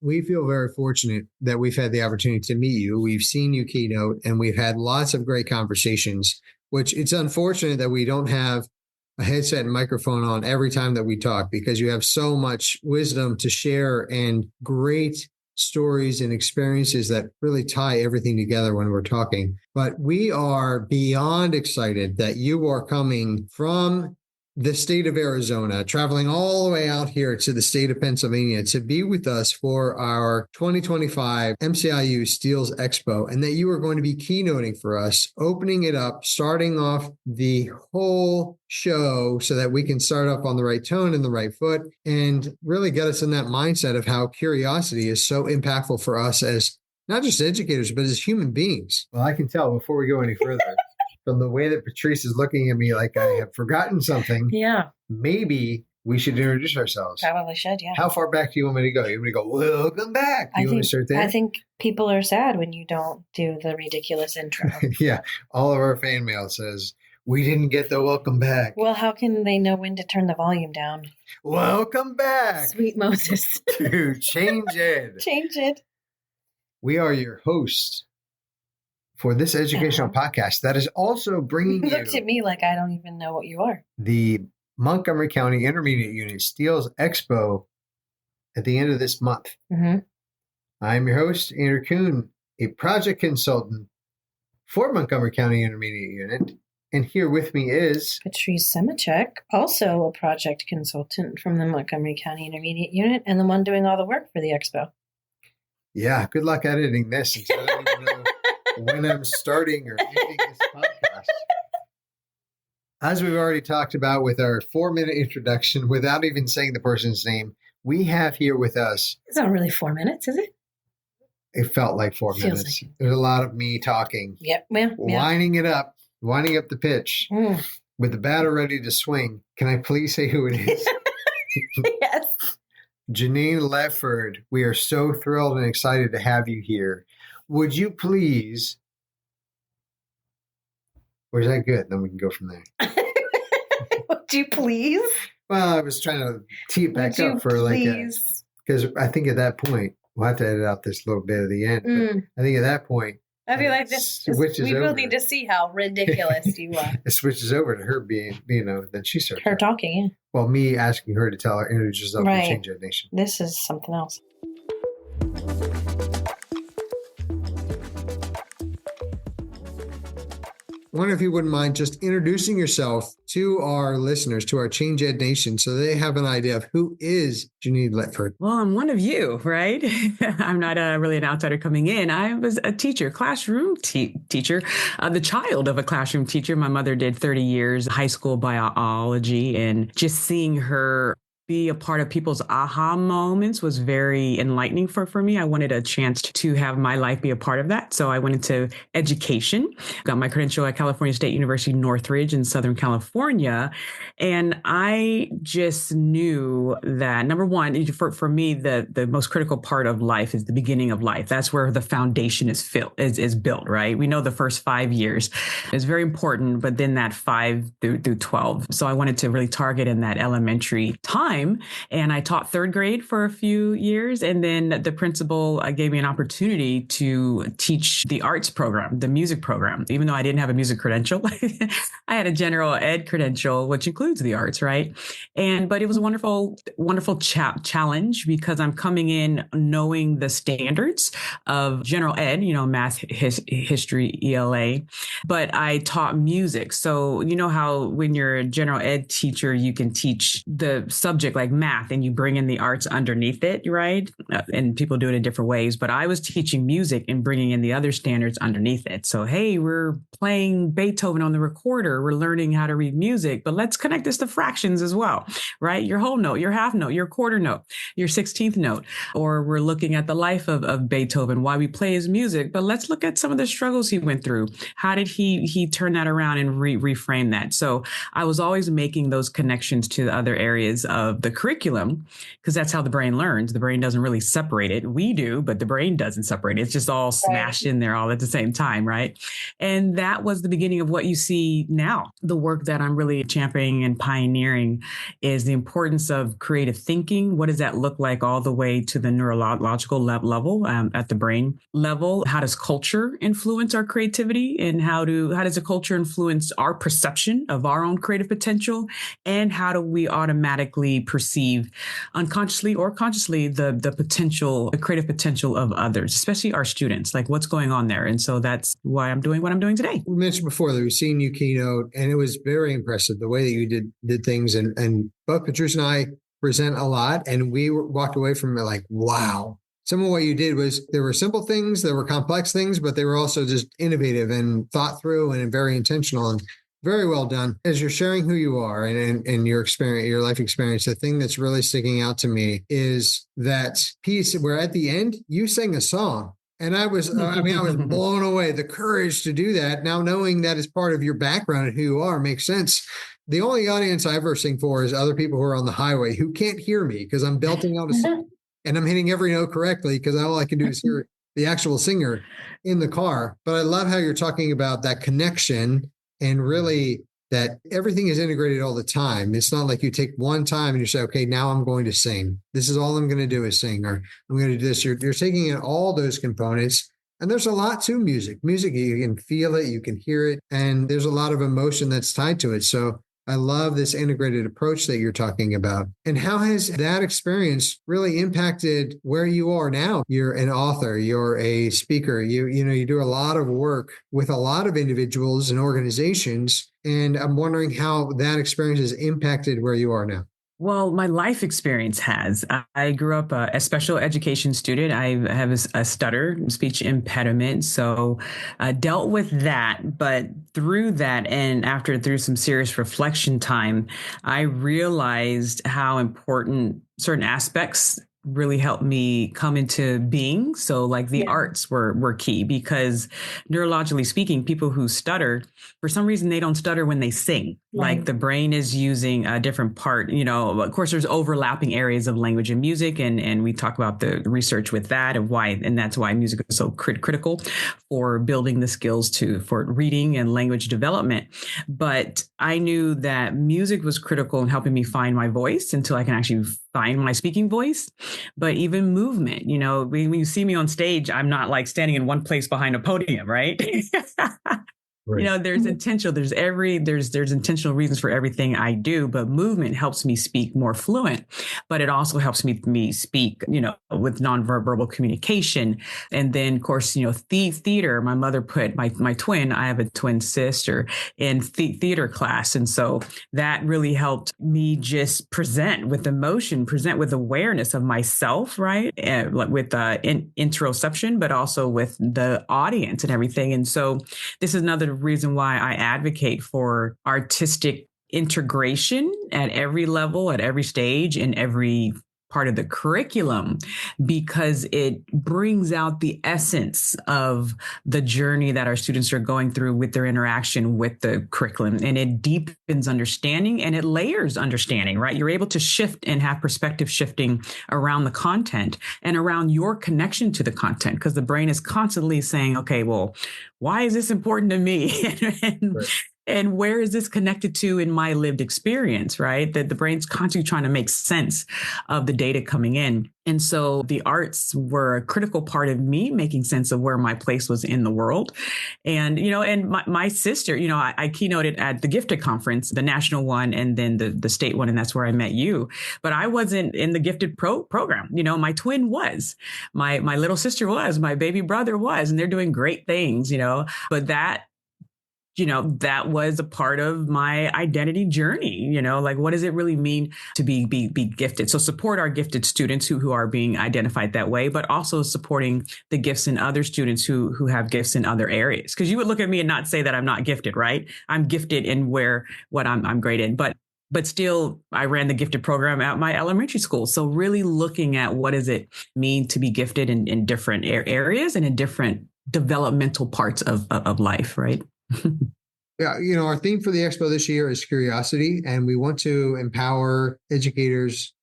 we feel very fortunate that we've had the opportunity to meet you. We've seen you keynote, and we've had lots of great conversations, which it's unfortunate that we don't have a headset and microphone on every time that we talk, because you have so much wisdom to share and great stories and experiences that really tie everything together when we're talking. But we are beyond excited that you are coming from the state of Arizona, traveling all the way out here to the state of Pennsylvania to be with us for our 2025 MCIU Steels Expo, and that you are going to be keynoting for us, opening it up, starting off the whole show so that we can start off on the right tone and the right foot and really get us in that mindset of how curiosity is so impactful for us as not just educators, but as human beings. Well, I can tell before we go any further. From the way that Patrice is looking at me like I have forgotten something. Yeah. Maybe we should introduce ourselves. Probably should, yeah. How far back do you want me to go? You want me to go, welcome back? You want me to start there? I think people are sad when you don't do the ridiculous intro. Yeah. All of our fan mail says, we didn't get the welcome back. Well, how can they know when to turn the volume down? Welcome back. Sweet Moses. To Change Ed. Change It. We are your hosts for this educational podcast that is also bringing you... Looked at me like I don't even know what you are. The Montgomery County Intermediate Unit Steels Expo at the end of this month. Mm-hmm. I'm your host, Andrew Kuhn, a project consultant for Montgomery County Intermediate Unit. And here with me is... Patrice Semichek, also a project consultant from the Montgomery County Intermediate Unit and the one doing all the work for the expo. Yeah, good luck editing this since I don't even know when I'm starting or ending this podcast. As we've already talked about with our 4-minute introduction, without even saying the person's name, we have here with us... It's not really 4 minutes, is it? It felt like 4 minutes. Like There's a lot of me talking. Yep. Yeah, winding up the pitch with the batter ready to swing. Can I please say who it is? Yes. Genein Letford, we are so thrilled and excited to have you here. Would you please, or is that good? Then we can go from there. Would you please? Well, I was trying to tee it back up for because I think at that point, we'll have to edit out this little bit at the end. But I think at that point, I feel like we will need to see how ridiculous you are. It switches over to her being, then she starts. Her talking, yeah. Well, me asking her to tell her, introduce herself and Change Ed Nation. This is something else. I wonder if you wouldn't mind just introducing yourself to our listeners, to our Change Ed Nation, so they have an idea of who is Genein Letford. Well, I'm one of you, right? I'm not really an outsider coming in. I was a teacher, classroom teacher, the child of a classroom teacher. My mother did 30 years high school biology, and just seeing her be a part of people's aha moments was very enlightening for me. I wanted a chance to have my life be a part of that. So I went into education, got my credential at California State University, Northridge in Southern California. And I just knew that, number one, for me, the most critical part of life is the beginning of life. That's where the foundation is built, right? We know the first 5 years is very important, but then that 5 through 12. So I wanted to really target in that elementary time. And I taught third grade for a few years. And then the principal gave me an opportunity to teach the arts program, the music program, even though I didn't have a music credential. I had a general ed credential, which includes the arts, right? But it was a wonderful, wonderful challenge because I'm coming in knowing the standards of general ed, math, history, ELA, but I taught music. So you know how when you're a general ed teacher, you can teach the subject like math and you bring in the arts underneath it, right? And people do it in different ways, but I was teaching music and bringing in the other standards underneath it. So, hey, we're playing Beethoven on the recorder. We're learning how to read music, but let's connect this to fractions as well, right? Your whole note, your half note, your quarter note, your 16th note, or we're looking at the life of Beethoven, why we play his music, but let's look at some of the struggles he went through. How did he turn that around and reframe that? So I was always making those connections to the other areas of of the curriculum, because that's how the brain learns. The brain doesn't really separate it. We do, but the brain doesn't separate it. It's just all smashed in there all at the same time, right? And that was the beginning of what you see now. The work that I'm really championing and pioneering is the importance of creative thinking. What does that look like all the way to the neurological level, at the brain level? How does culture influence our creativity, and how does a culture influence our perception of our own creative potential? And how do we automatically perceive, unconsciously or consciously, the creative potential of others, especially our students? Like, what's going on there? And so that's why I'm doing what I'm doing today. We mentioned before that we've seen you keynote, and it was very impressive the way that you did things. And both Patricia and I present a lot, and we walked away from it like, wow. Some of what you did was, there were simple things, there were complex things, but they were also just innovative and thought through and very intentional and very well done. As you're sharing who you are and your experience, your life experience, the thing that's really sticking out to me is that piece where at the end you sang a song. And I was blown away. The courage to do that. Now, knowing that is part of your background and who you are makes sense. The only audience I ever sing for is other people who are on the highway who can't hear me because I'm belting out a song and I'm hitting every note correctly because all I can do is hear the actual singer in the car. But I love how you're talking about that connection, and really that everything is integrated all the time. It's not like you take one time and you say, okay, now I'm going to sing. This is all I'm going to do is sing, or I'm going to do this. You're taking in all those components. And there's a lot to music. Music, you can feel it, you can hear it, and there's a lot of emotion that's tied to it. So I love this integrated approach that you're talking about. And how has that experience really impacted where you are now? You're an author, you're a speaker, you do a lot of work with a lot of individuals and organizations. And I'm wondering how that experience has impacted where you are now. Well, my life experience has. I grew up a special education student. I have a stutter, speech impediment. So I dealt with that. But through that, and through some serious reflection time, I realized how important certain aspects really helped me come into being. So like the arts were key, because neurologically speaking, people who stutter, for some reason, they don't stutter when they sing. Right. Like the brain is using a different part, of course, there's overlapping areas of language and music. And we talk about the research with that and that's why music is so critical for building the skills for reading and language development. But I knew that music was critical in helping me find my voice until I can actually find my speaking voice. But even movement, when you see me on stage, I'm not like standing in one place behind a podium, right? Right. There's intentional, there's intentional reasons for everything I do, but movement helps me speak more fluent, but it also helps me speak, with nonverbal communication. And then of course, theater, my mother put my twin, I have a twin sister, in theater class. And so that really helped me just present with emotion, present with awareness of myself, right? With interoception, but also with the audience and everything. And so this is another reason why I advocate for artistic integration at every level, at every stage, in every part of the curriculum, because it brings out the essence of the journey that our students are going through with their interaction with the curriculum. And it deepens understanding and it layers understanding, right? You're able to shift and have perspective shifting around the content and around your connection to the content, because the brain is constantly saying, okay, well, why is this important to me? Right. And where is this connected to in my lived experience, right? That the brain's constantly trying to make sense of the data coming in. And so the arts were a critical part of me making sense of where my place was in the world. And, and my sister, I keynoted at the Gifted Conference, the national one, and then the state one. And that's where I met you. But I wasn't in the Gifted program. My twin was, my little sister was, my baby brother was, and they're doing great things, but that was a part of my identity journey, like what does it really mean to be gifted? So support our gifted students who are being identified that way, but also supporting the gifts in other students who have gifts in other areas. Because you would look at me and not say that I'm not gifted, right? I'm gifted in what I'm great in, but still, I ran the gifted program at my elementary school. So really looking at what does it mean to be gifted in different areas and in different developmental parts of life, right? Yeah, our theme for the expo this year is curiosity, and we want to empower educators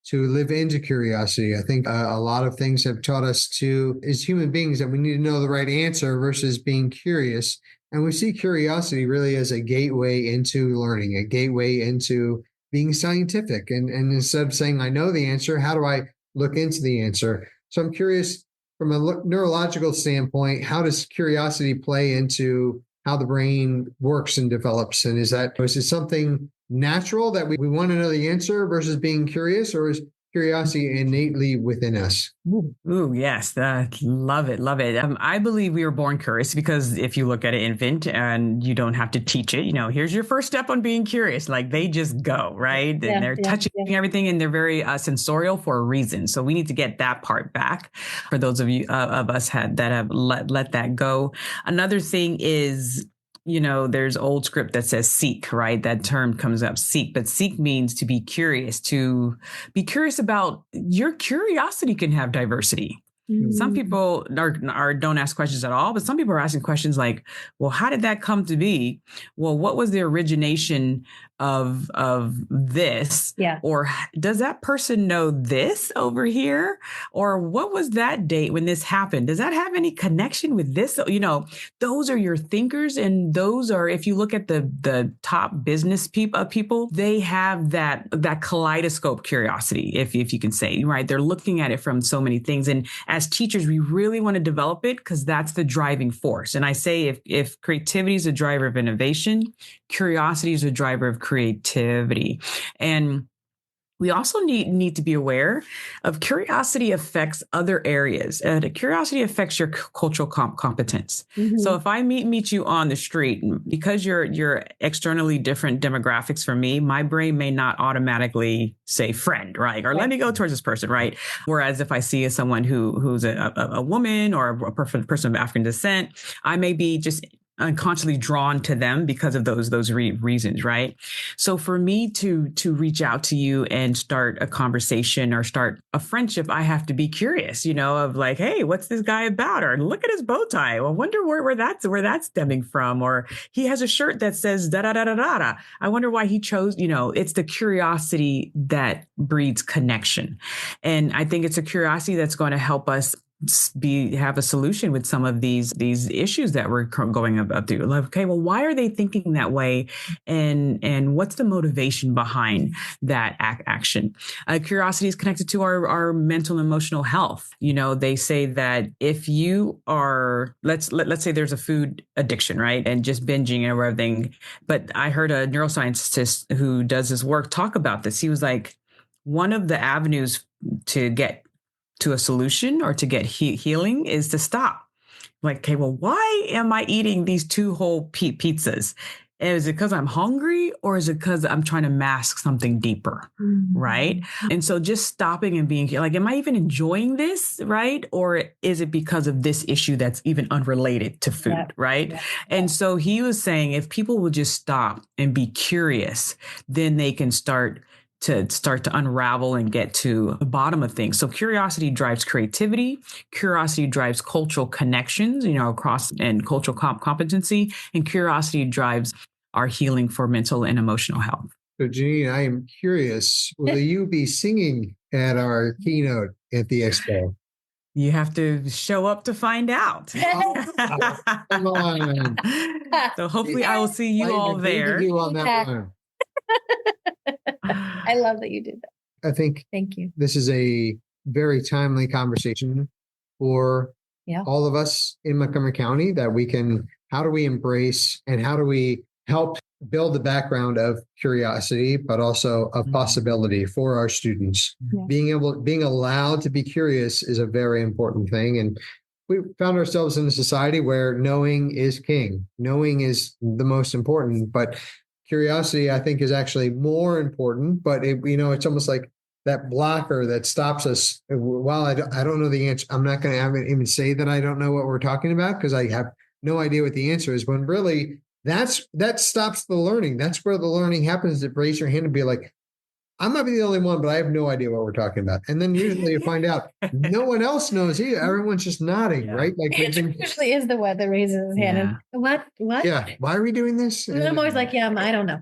to live into curiosity. I think a lot of things have taught us as human beings, that we need to know the right answer versus being curious. And we see curiosity really as a gateway into learning, a gateway into being scientific. And instead of saying, I know the answer, how do I look into the answer? So I'm curious from a neurological standpoint, how does curiosity play into how the brain works and develops? And is it something natural that we want to know the answer versus being curious, or is curiosity innately within us? Ooh, yes. Love it. Love it. I believe we were born curious because if you look at an infant and you don't have to teach it, here's your first step on being curious. Like they just go, right? And they're touching everything, and they're very sensorial for a reason. So we need to get that part back for those of you of us that have let that go. Another thing is, there's old script that says seek, right? That term comes up, seek, but seek means to be curious about. Your curiosity can have diversity. Some people don't ask questions at all, but some people are asking questions like, well, how did that come to be? Well, what was the origination of this? Yeah. Or does that person know this over here? Or what was that date when this happened? Does that have any connection with this? Those are your thinkers. And those are, if you look at the top business people, they have that kaleidoscope curiosity, if you can say, right? They're looking at it from so many things. And as teachers, we really want to develop it because that's the driving force. And I say if creativity is a driver of innovation, curiosity is a driver of creativity. And we also need to be aware of curiosity affects other areas. Curiosity affects your cultural competence. Mm-hmm. So if I meet you on the street, because you're externally different demographics from me, my brain may not automatically say friend, right? Or let me go towards this person, right? Whereas if I see someone who's a woman or a person of African descent, I may be just unconsciously drawn to them because of those reasons, right? So for me to reach out to you and start a conversation or start a friendship, I have to be curious, of like, hey, what's this guy about? Or look at his bow tie. Well, I wonder where that's stemming from. Or he has a shirt that says da da da da da da. I wonder why he chose. It's the curiosity that breeds connection, and I think it's a curiosity that's going to help us have a solution with some of these issues that we're going up through. Like, okay, well, why are they thinking that way? And what's the motivation behind that action? Curiosity is connected to our mental and emotional health. They say that if you are, let's say there's a food addiction, right? And just binging and everything. But I heard a neuroscientist who does this work talk about this. He was like, one of the avenues to get to a solution or to get healing is to stop. Like, okay, well, why am I eating these 2 whole pizzas? Is it because I'm hungry, or is it because I'm trying to mask something deeper? Mm-hmm. Right. And so just stopping and being like, am I even enjoying this? Right. Or is it because of this issue that's even unrelated to food? Yeah. Right. Yeah. And so he was saying, if people will just stop and be curious, then they can start to unravel and get to the bottom of things. So curiosity drives creativity. Curiosity drives cultural connections, across and cultural competency. And curiosity drives our healing for mental and emotional health. So Genein, I am curious, will you be singing at our keynote at the expo? You have to show up to find out. Come on. So hopefully I will see you all there. You on that one. I love that you did that. I think thank you. This is a very timely conversation for all of us in Montgomery County, that how do we embrace and how do we help build the background of curiosity, but also of possibility for our students. Yeah. Being allowed to be curious is a very important thing. And we found ourselves in a society where knowing is king. Knowing is the most important, but curiosity, I think, is actually more important, but it's almost like that blocker that stops us. Well, I don't know the answer. I'm not going to even say that I don't know what we're talking about because I have no idea what the answer is. When really that stops the learning. That's where the learning happens. To raise your hand and be like, I might be the only one, but I have no idea what we're talking about. And then usually you find out no one else knows either. Everyone's just nodding, right? Like It usually is the one that raises his hand. And, what? Yeah. Why are we doing this? And I'm always like, I don't know.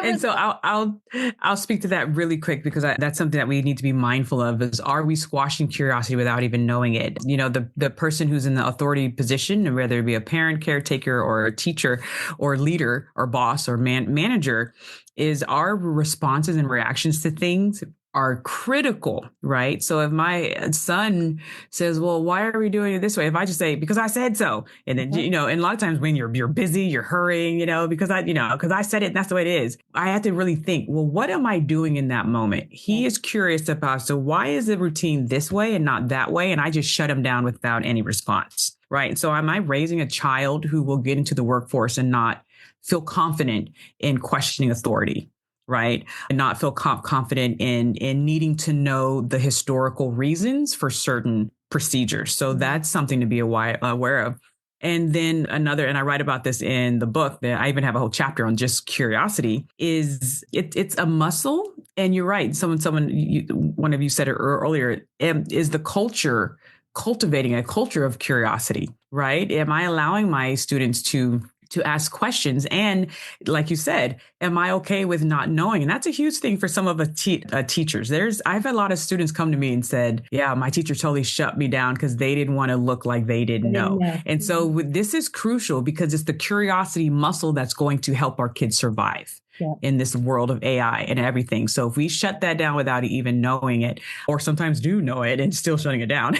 And so I'll speak to that really quick because that's something that we need to be mindful of is, are we squashing curiosity without even knowing it? You know, the person who's in the authority position, whether it be a parent, caretaker, or a teacher or leader or boss or manager, is our responses and reactions to things are critical, right? So if my son says, well, why are we doing it this way? If I just say, because I said so. And then, and a lot of times when you're busy, you're hurrying, because I said it and that's the way it is. I have to really think, well, what am I doing in that moment? He is curious about, so why is the routine this way and not that way? And I just shut him down without any response, right? So am I raising a child who will get into the workforce and not feel confident in questioning authority, right? And not feel confident in needing to know the historical reasons for certain procedures. So that's something to be aware of. And then and I write about this in the book, that I even have a whole chapter on just curiosity, is it's a muscle. And you're right. One of you said it earlier, is the culture cultivating a culture of curiosity, right? Am I allowing my students to ask questions? And like you said, am I okay with not knowing? And that's a huge thing for some of teachers. I've had a lot of students come to me and said, yeah, my teacher totally shut me down because they didn't want to look like they didn't know. And so this is crucial because it's the curiosity muscle that's going to help our kids survive. In this world of AI and everything. So if we shut that down without even knowing it, or sometimes do know it and still shutting it down.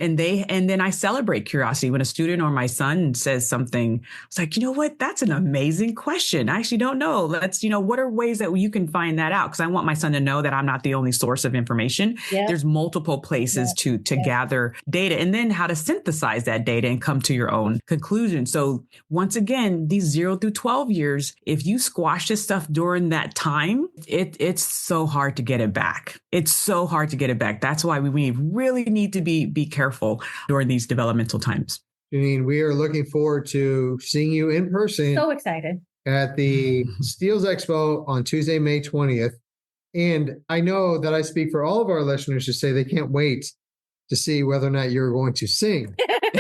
And then I celebrate curiosity. When a student or my son says something, it's like, you know what? That's an amazing question. I actually don't know. What are ways that you can find that out? Because I want my son to know that I'm not the only source of information. There's multiple places to gather data, and then how to synthesize that data and come to your own conclusion. So once again, these 0 through 12 years, if you squash this stuff during that time, it's so hard to get it back. It's so hard to get it back. That's why we really need to be careful during these developmental times. Genein, we are looking forward to seeing you in person. So excited. At the Steels Expo on Tuesday, May 20th. And I know that I speak for all of our listeners to say they can't wait to see whether or not you're going to sing at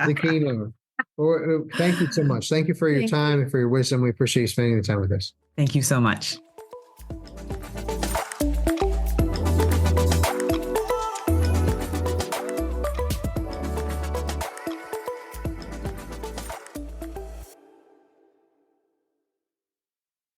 the keynote. Thank you so much. Thank you for your time and for your wisdom. We appreciate you spending the time with us. Thank you so much.